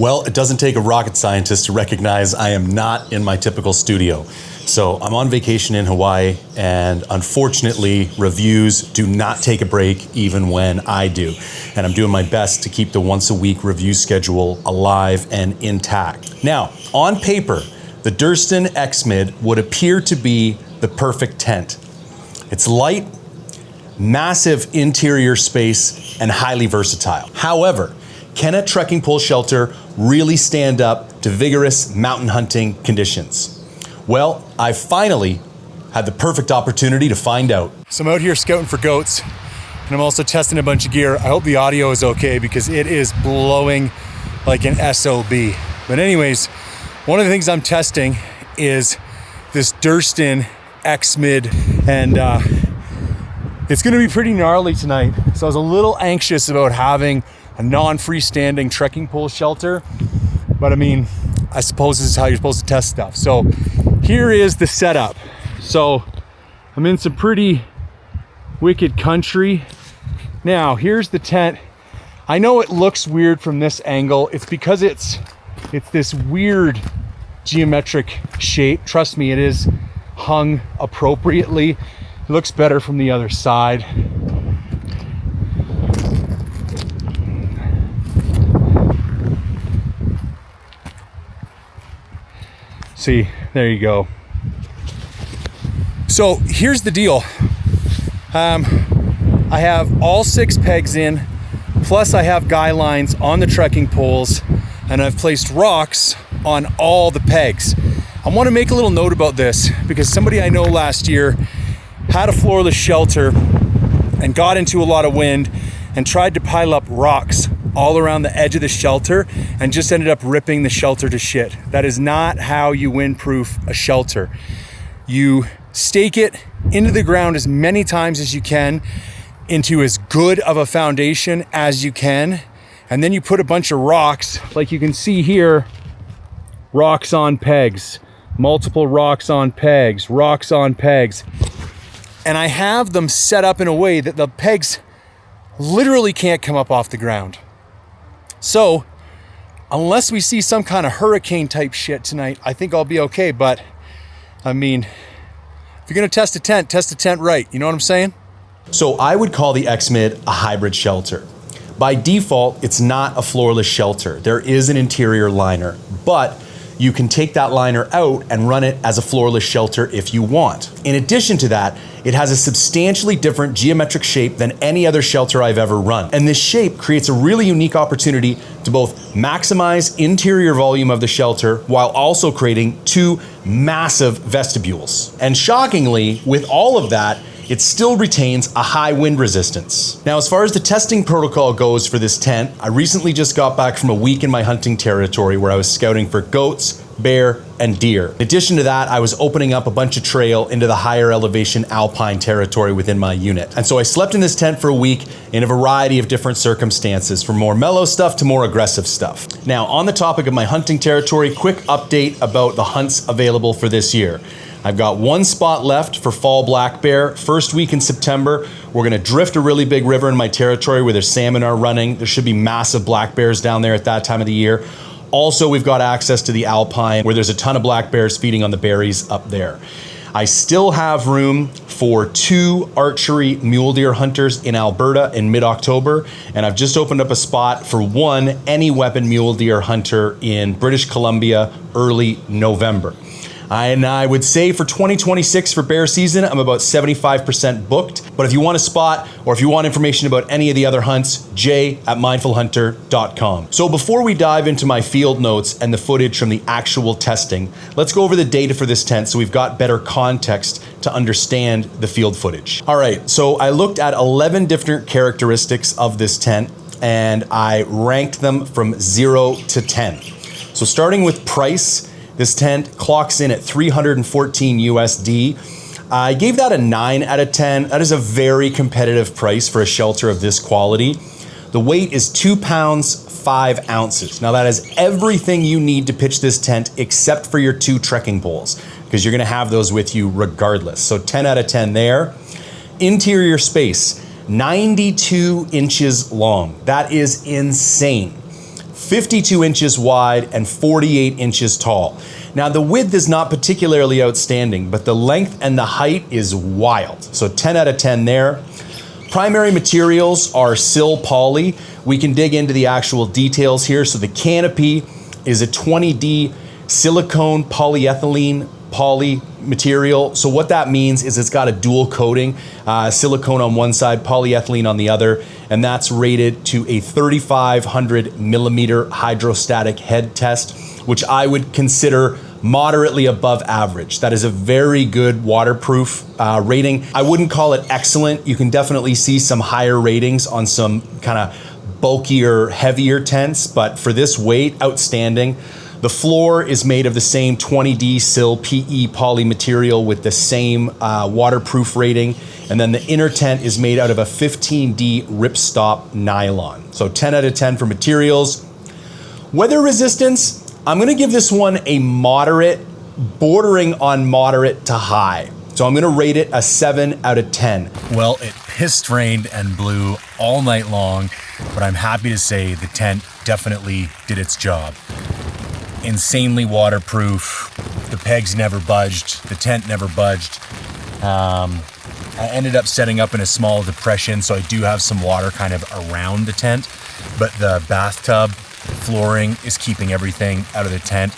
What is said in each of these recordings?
Well, it doesn't take a rocket scientist to recognize I am not in my typical studio. So I'm on vacation in Hawaii, and unfortunately, reviews do not take a break even when I do. And I'm doing my best to keep the once a week review schedule alive and intact. Now, on paper, the Durston X-Mid would appear to be the perfect tent. It's light, massive interior space, and highly versatile. However, can a trekking pole shelter really stand up to vigorous mountain hunting conditions? Well, I finally had the perfect opportunity to find out. So I'm out here scouting for goats, and I'm also testing a bunch of gear. I hope the audio is okay because it is blowing like an SOB. But anyways, one of the things I'm testing is this Durston X-Mid, and it's gonna be pretty gnarly tonight. So I was a little anxious about having a non-freestanding trekking pole shelter, but I mean, I suppose this is how you're supposed to test stuff. So here is the setup. So I'm in some pretty wicked country. Now here's the tent. I know it looks weird from this angle. It's because it's this weird geometric shape. Trust me, it is hung appropriately. It looks better from the other side. See, there you go. So here's the deal. I have all 6 pegs in, plus I have guy lines on the trekking poles, and I've placed rocks on all the pegs. I want to make a little note about this because somebody I know last year had a floorless shelter and got into a lot of wind and tried to pile up rocks all around the edge of the shelter and just ended up ripping the shelter to shit. That is not how you windproof a shelter. You stake it into the ground as many times as you can, into as good of a foundation as you can, and then you put a bunch of rocks, like you can see here, rocks on pegs, multiple rocks on pegs, rocks on pegs. And I have them set up in a way that the pegs literally can't come up off the ground. So, unless we see some kind of hurricane type shit tonight, I think I'll be okay. But, I mean, if you're gonna test a tent right. You know what I'm saying? So I would call the X-Mid a hybrid shelter. By default, it's not a floorless shelter. There is an interior liner, but you can take that liner out and run it as a floorless shelter if you want. In addition to that, it has a substantially different geometric shape than any other shelter I've ever run. And this shape creates a really unique opportunity to both maximize interior volume of the shelter while also creating 2 massive vestibules. And shockingly, with all of that, it still retains a high wind resistance. Now, as far as the testing protocol goes for this tent, I recently just got back from a week in my hunting territory where I was scouting for goats, bear, and deer. In addition to that, I was opening up a bunch of trail into the higher elevation alpine territory within my unit. And so I slept in this tent for a week in a variety of different circumstances, from more mellow stuff to more aggressive stuff. Now, on the topic of my hunting territory, quick update about the hunts available for this year. I've got 1 spot left for fall black bear. First week in September, we're gonna drift a really big river in my territory where their salmon are running. There should be massive black bears down there at that time of the year. Also, we've got access to the alpine where there's a ton of black bears feeding on the berries up there. I still have room for 2 archery mule deer hunters in Alberta in mid-October, and I've just opened up a spot for 1 any weapon mule deer hunter in British Columbia early November. And I would say for 2026 for bear season, I'm about 75% booked. But if you want a spot or if you want information about any of the other hunts, jay@mindfulhunter.com. So before we dive into my field notes and the footage from the actual testing, let's go over the data for this tent so we've got better context to understand the field footage. All right, so I looked at 11 different characteristics of this tent and I ranked them from 0 to 10. So starting with price, this tent clocks in at $314 USD. I gave that a 9 out of 10. That is a very competitive price for a shelter of this quality. The weight is 2 pounds, 5 ounces. Now that is everything you need to pitch this tent except for your 2 trekking poles, because you're gonna have those with you regardless. So 10 out of 10 there. Interior space, 92 inches long. That is insane. 52 inches wide and 48 inches tall. Now the width is not particularly outstanding, but the length and the height is wild. So 10 out of 10 there. Primary materials are sill poly. We can dig into the actual details here. So the canopy is a 20D silicone polyethylene poly material. So what that means is it's got a dual coating, silicone on one side, polyethylene on the other, and that's rated to a 3,500 millimeter hydrostatic head test, which I would consider moderately above average. That is a very good waterproof rating. I wouldn't call it excellent. You can definitely see some higher ratings on some kind of bulkier, heavier tents, but for this weight, outstanding. The floor is made of the same 20D sill PE poly material with the same waterproof rating. And then the inner tent is made out of a 15D ripstop nylon. So 10 out of 10 for materials. Weather resistance, I'm gonna give this one a moderate, bordering on moderate to high. So I'm gonna rate it a 7 out of 10. Well, it pissed rained and blew all night long, but I'm happy to say the tent definitely did its job. Insanely waterproof. The pegs never budged. The tent never budged. I ended up setting up in a small depression, so I do have some water kind of around the tent, but the bathtub flooring is keeping everything out of the tent.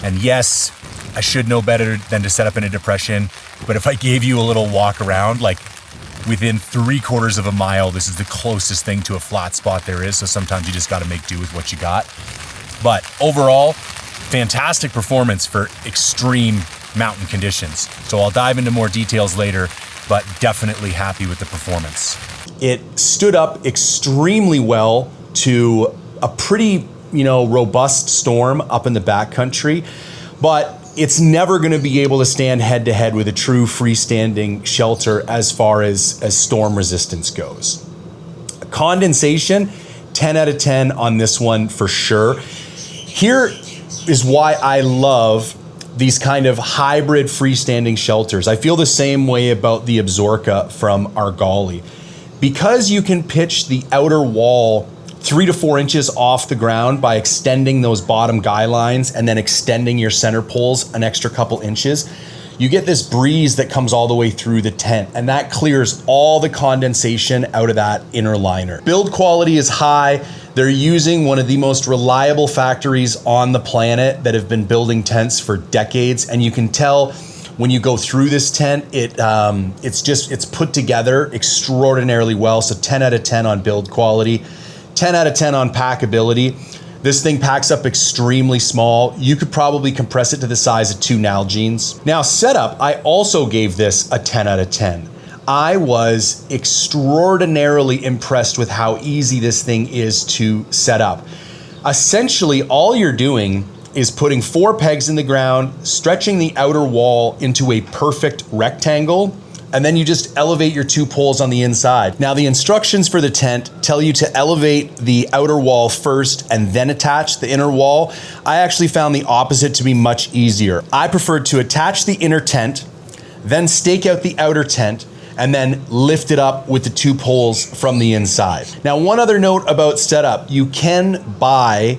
And yes, I should know better than to set up in a depression, but if I gave you a little walk around, like within 3/4 of a mile, this is the closest thing to a flat spot there is, so sometimes you just gotta make do with what you got. But overall, fantastic performance for extreme mountain conditions. So I'll dive into more details later, but definitely happy with the performance. It stood up extremely well to a pretty, robust storm up in the backcountry, but it's never gonna be able to stand head to head with a true freestanding shelter as far as storm resistance goes. Condensation, 10 out of 10 on this one for sure. Here is why I love these kind of hybrid freestanding shelters. I feel the same way about the Absorca from Argali. Because you can pitch the outer wall 3 to 4 inches off the ground by extending those bottom guy lines and then extending your center poles an extra couple inches, you get this breeze that comes all the way through the tent, and that clears all the condensation out of that inner liner. Build quality is high. They're using one of the most reliable factories on the planet that have been building tents for decades, and you can tell when you go through this tent, it's put together extraordinarily well. So 10 out of 10 on build quality, 10 out of 10 on packability. This thing packs up extremely small. You could probably compress it to the size of 2 Nalgene's. Now setup, I also gave this a 10 out of 10. I was extraordinarily impressed with how easy this thing is to set up. Essentially, all you're doing is putting 4 pegs in the ground, stretching the outer wall into a perfect rectangle, and then you just elevate your 2 poles on the inside. Now the instructions for the tent tell you to elevate the outer wall first and then attach the inner wall. I actually found the opposite to be much easier. I preferred to attach the inner tent, then stake out the outer tent, and then lift it up with the 2 poles from the inside. Now, one other note about setup, you can buy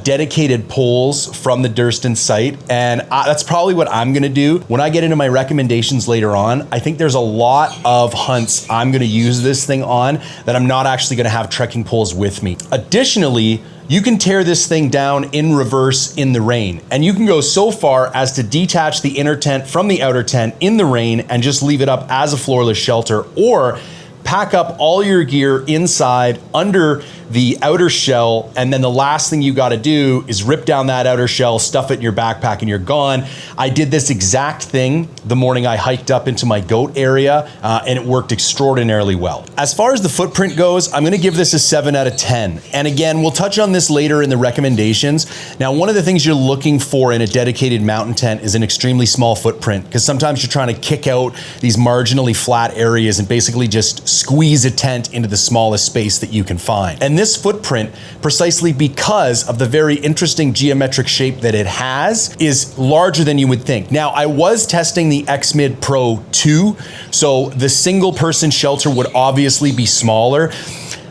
dedicated poles from the Durston site, and that's probably what I'm gonna do. When I get into my recommendations later on, I think there's a lot of hunts I'm gonna use this thing on that I'm not actually gonna have trekking poles with me. Additionally, you can tear this thing down in reverse in the rain, and you can go so far as to detach the inner tent from the outer tent in the rain and just leave it up as a floorless shelter, or pack up all your gear inside under the outer shell, and then the last thing you gotta do is rip down that outer shell, stuff it in your backpack, and you're gone. I did this exact thing the morning I hiked up into my goat area, and it worked extraordinarily well. As far as the footprint goes, I'm gonna give this a 7 out of 10. And again, we'll touch on this later in the recommendations. Now, one of the things you're looking for in a dedicated mountain tent is an extremely small footprint, because sometimes you're trying to kick out these marginally flat areas and basically just squeeze a tent into the smallest space that you can find. And this footprint, precisely because of the very interesting geometric shape that it has, is larger than you would think. Now, I was testing the X-Mid Pro 2, so the single person shelter would obviously be smaller,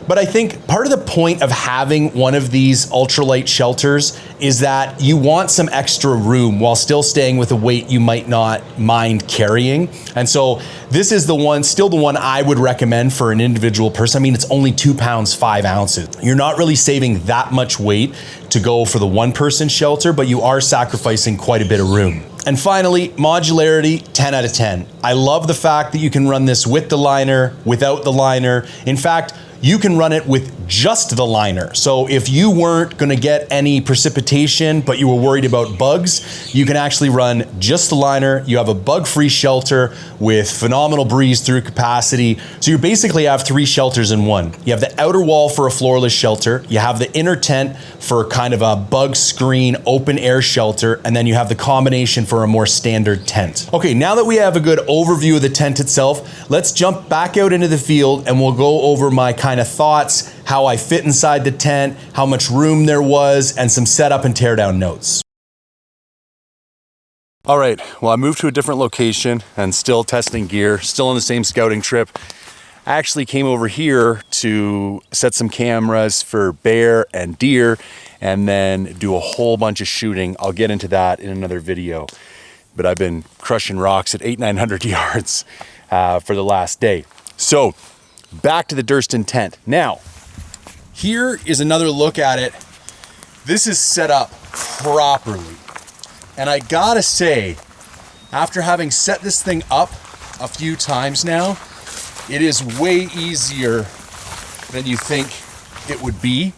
But I think part of the point of having one of these ultralight shelters is that you want some extra room while still staying with a weight you might not mind carrying. And so this is still the one I would recommend for an individual person. I mean, it's only 2 pounds, 5 ounces. You're not really saving that much weight to go for the one person shelter, but you are sacrificing quite a bit of room. And finally, modularity, 10 out of 10. I love the fact that you can run this with the liner, without the liner. In fact, you can run it with just the liner. So if you weren't gonna get any precipitation, but you were worried about bugs, you can actually run just the liner. You have a bug-free shelter with phenomenal breeze through capacity. So you basically have 3 shelters in one. You have the outer wall for a floorless shelter. You have the inner tent for kind of a bug screen, open air shelter. And then you have the combination for a more standard tent. Okay, now that we have a good overview of the tent itself, let's jump back out into the field and we'll go over my kind of thoughts, how I fit inside the tent, how much room there was, and some setup and teardown notes. All right, well, I moved to a different location and still testing gear, still on the same scouting trip. I actually came over here to set some cameras for bear and deer and then do a whole bunch of shooting. I'll get into that in another video, but I've been crushing rocks at 800-900 yards for the last day. So back to the Durston tent. Now, here is another look at it. This is set up properly. And I gotta say, after having set this thing up a few times now, it is way easier than you think it would be.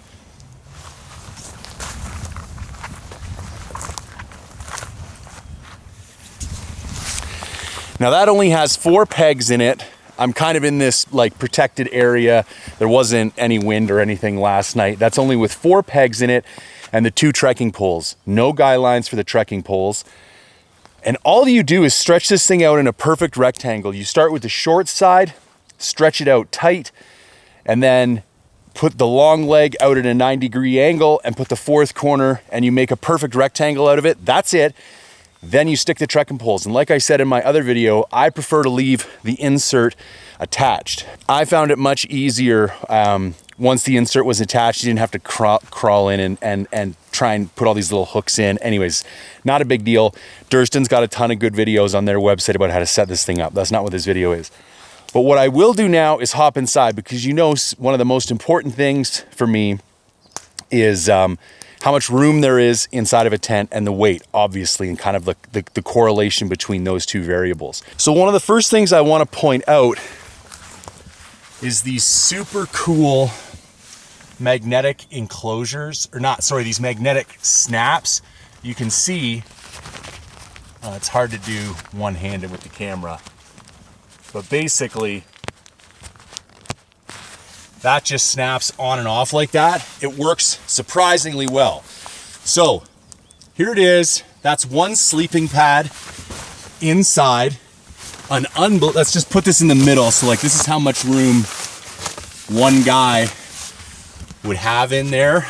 Now that only has 4 pegs in it. I'm kind of in this like protected area. There wasn't any wind or anything last night. That's only with 4 pegs in it and the 2 trekking poles. No guy lines for the trekking poles. And all you do is stretch this thing out in a perfect rectangle. You start with the short side, stretch it out tight, and then put the long leg out at a 90-degree angle and put the 4th corner and you make a perfect rectangle out of it. That's it. Then you stick the trekking poles. And like I said in my other video, I prefer to leave the insert attached. I found it much easier once the insert was attached. You didn't have to crawl in and try and put all these little hooks in. Anyways, not a big deal. Durston's got a ton of good videos on their website about how to set this thing up. That's not what this video is. But what I will do now is hop inside, because you know one of the most important things for me is how much room there is inside of a tent and the weight, obviously, and kind of the correlation between those 2 variables. So one of the first things I want to point out is these super cool magnetic enclosures, these magnetic snaps. You can see, it's hard to do one-handed with the camera, but basically that just snaps on and off like that. It works surprisingly well. So here it is. That's one sleeping pad inside. Let's just put this in the middle. So like, this is how much room one guy would have in there.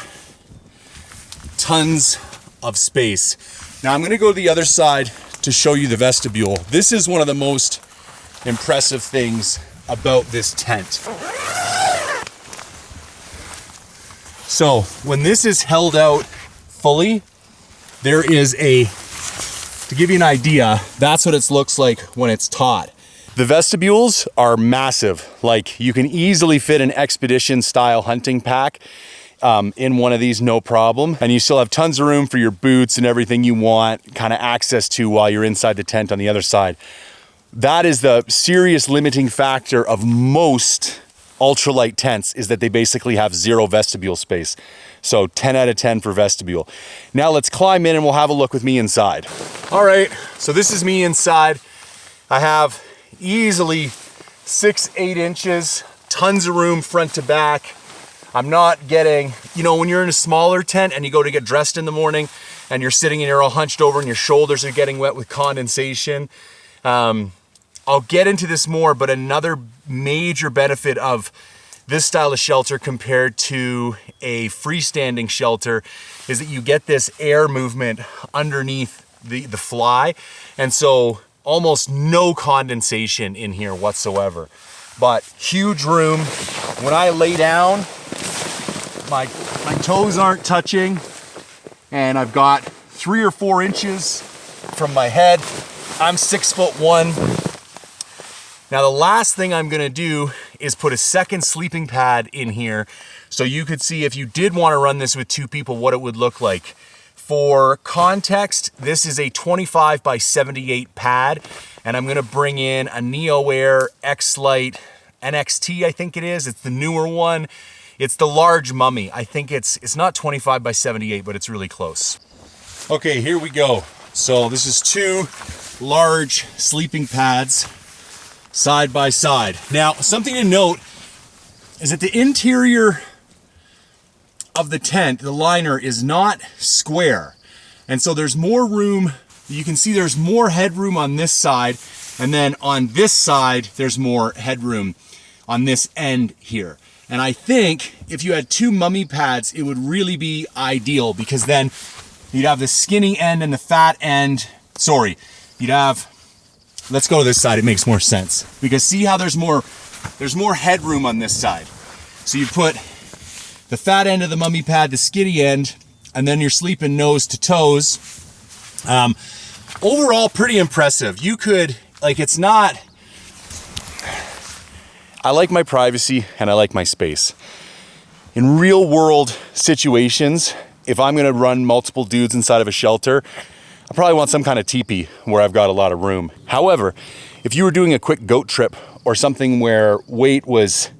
Tons of space. Now I'm gonna go to the other side to show you the vestibule. This is one of the most impressive things about this tent. So when this is held out fully, there is to give you an idea, that's what it looks like when it's taut. The vestibules are massive. Like, you can easily fit an expedition style hunting pack in one of these, no problem. And you still have tons of room for your boots and everything you want kind of access to while you're inside the tent on the other side. That is the serious limiting factor of most ultralight tents, is that they basically have 0 vestibule space. So 10 out of 10 for vestibule. Now let's climb in and we'll have a look with me inside. All right, so this is me inside. I have easily 6-8 inches, tons of room front to back. I'm not getting, when you're in a smaller tent and you go to get dressed in the morning and you're sitting and you're all hunched over and your shoulders are getting wet with condensation. I'll get into this more, but another major benefit of this style of shelter compared to a freestanding shelter is that you get this air movement underneath the fly. And so almost no condensation in here whatsoever. but huge room. When I lay down, my toes aren't touching, and I've got 3 or 4 inches from my head. I'm 6'1". Now the last thing I'm gonna do is put a second sleeping pad in here so you could see, if you did want to run this with 2 people, what it would look like. For context, this is a 25 by 78 pad, and I'm gonna bring in a NeoAir X-Lite NXT, I think it is. It's the newer one. It's the large mummy. I think it's not 25 by 78, but it's really close. Okay, here we go. So this is 2 large sleeping pads side by side. Now, something to note is that the interior of the tent, the liner, is not square. And so there's more room. You can see there's more headroom on this side, and then on this side, there's more headroom on this end here. And I think if you had 2 mummy pads, it would really be ideal, because then you'd have the skinny end and the fat end. Sorry, you'd have, let's go to this side, it makes more sense. Because see how there's more headroom on this side. So you put the fat end of the mummy pad, the skinny end, and then you're sleeping nose to toes. Overall, pretty impressive. You could, like, it's not, I like my privacy and I like my space. In real world situations, if I'm gonna run multiple dudes inside of a shelter, I probably want some kind of teepee where I've got a lot of room. However, if you were doing a quick goat trip or something where weight was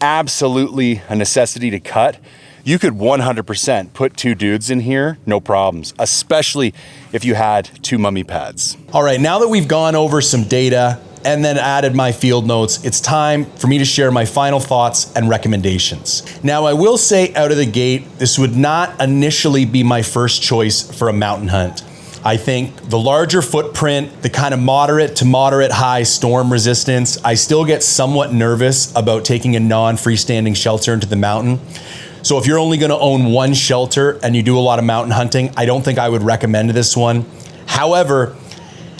absolutely a necessity to cut, you could 100% put 2 dudes in here, no problems, especially if you had 2 mummy pads. All right, now that we've gone over some data and then added my field notes, it's time for me to share my final thoughts and recommendations. Now, I will say out of the gate, this would not initially be my first choice for a mountain hunt. I think the larger footprint, the kind of moderate to moderate high storm resistance, I still get somewhat nervous about taking a non-freestanding shelter into the mountain. So if you're only gonna own 1 shelter and you do a lot of mountain hunting, I don't think I would recommend this one. However,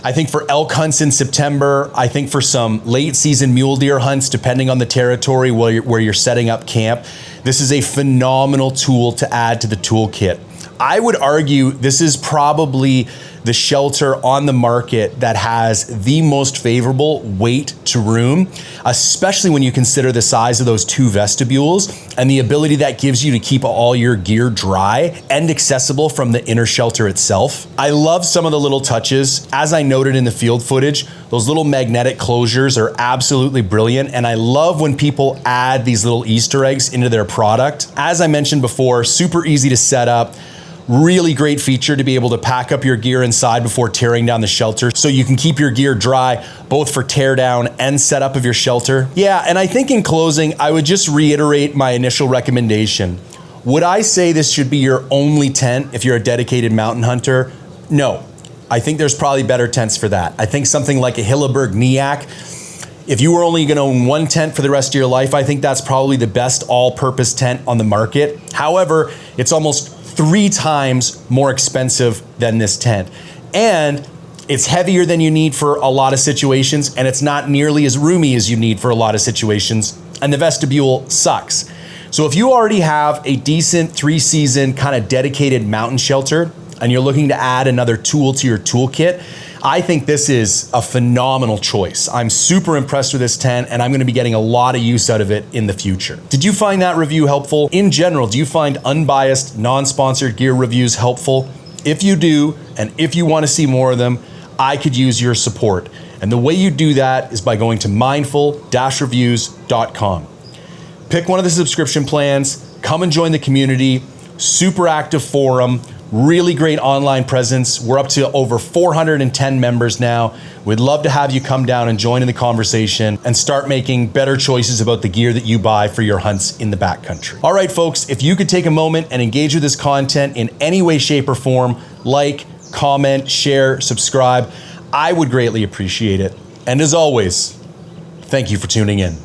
I think for elk hunts in September, I think for some late season mule deer hunts, depending on the territory where you're setting up camp, this is a phenomenal tool to add to the toolkit. I would argue this is probably the shelter on the market that has the most favorable weight to room, especially when you consider the size of those 2 vestibules and the ability that gives you to keep all your gear dry and accessible from the inner shelter itself. I love some of the little touches. As I noted in the field footage, those little magnetic closures are absolutely brilliant, and I love when people add these little Easter eggs into their product. As I mentioned before, super easy to set up. Really great feature to be able to pack up your gear inside before tearing down the shelter, so you can keep your gear dry both for tear down and setup of your shelter. Yeah, and I think in closing, I would just reiterate my initial recommendation. Would I say this should be your only tent if you're a dedicated mountain hunter? No. I think there's probably better tents for that. I think something like a Hilleberg Niak, if you were only gonna own 1 tent for the rest of your life, I think that's probably the best all-purpose tent on the market. However, it's almost 3 times more expensive than this tent. And it's heavier than you need for a lot of situations, and it's not nearly as roomy as you need for a lot of situations, and the vestibule sucks. So if you already have a decent 3-season kind of dedicated mountain shelter, and you're looking to add another tool to your toolkit, I think this is a phenomenal choice. I'm super impressed with this tent, and I'm gonna be getting a lot of use out of it in the future. Did you find that review helpful? In general, do you find unbiased, non-sponsored gear reviews helpful? If you do, and if you wanna see more of them, I could use your support. And the way you do that is by going to mindful-reviews.com. Pick one of the subscription plans, come and join the community, super active forum, really great online presence. We're up to over 410 members now. We'd love to have you come down and join in the conversation and start making better choices about the gear that you buy for your hunts in the backcountry. All right, folks, if you could take a moment and engage with this content in any way, shape, or form, like, comment, share, subscribe, I would greatly appreciate it. And as always, thank you for tuning in.